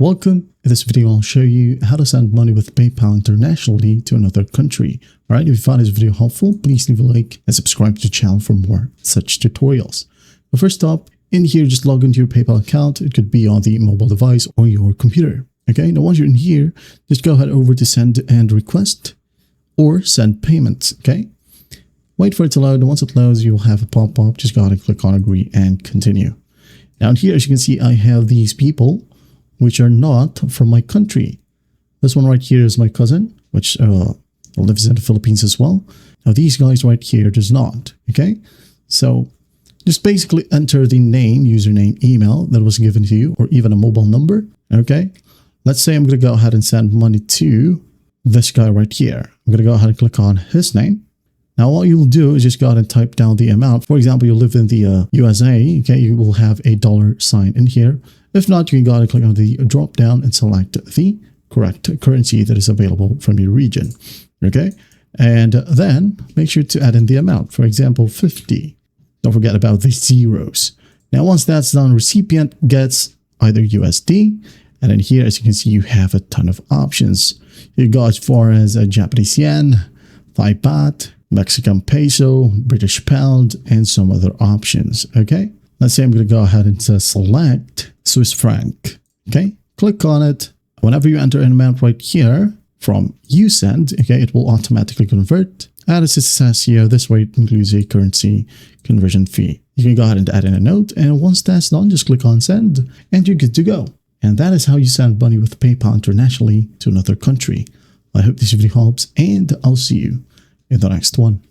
Welcome. In this video, I'll show you how to send money with PayPal internationally to another country. Alright, if you found this video helpful, please leave a like and subscribe to the channel for more such tutorials. But first up, in here, just log into your PayPal account. It could be on the mobile device or your computer. Okay, now once you're in here, just go ahead over to send and request or send payments. Okay, wait for it to load. Once it loads, you'll have a pop-up. Just go ahead and click on agree and continue. Now here, as you can see, I have these people which are not from my country. This one right here is my cousin, which lives in the Philippines as well. Now these guys right here does not, okay? So just basically enter the name, username, email that was given to you, or even a mobile number, okay? Let's say I'm gonna go ahead and send money to this guy right here. I'm gonna go ahead and click on his name. Now what you'll do is just go ahead and type down the amount. For example, you live in the USA, okay? You will have a $ in here. If not, you can go ahead and click on the drop down and select the correct currency that is available from your region. Okay. And then make sure to add in the amount. For example, 50. Don't forget about the zeros. Now, once that's done, recipient gets either USD. And then here, as you can see, you have a ton of options. You go as far as Japanese yen, Thai baht, Mexican peso, British pound, and some other options. Okay. Let's say I'm going to go ahead and select Swiss franc. Okay, click on it. Whenever you enter an amount right here from USend, okay, it will automatically convert. And as it says here, this rate includes a currency conversion fee. You can go ahead and add in a note. And once that's done, just click on send and you're good to go. And that is how you send money with PayPal internationally to another country. I hope this video helps and I'll see you in the next one.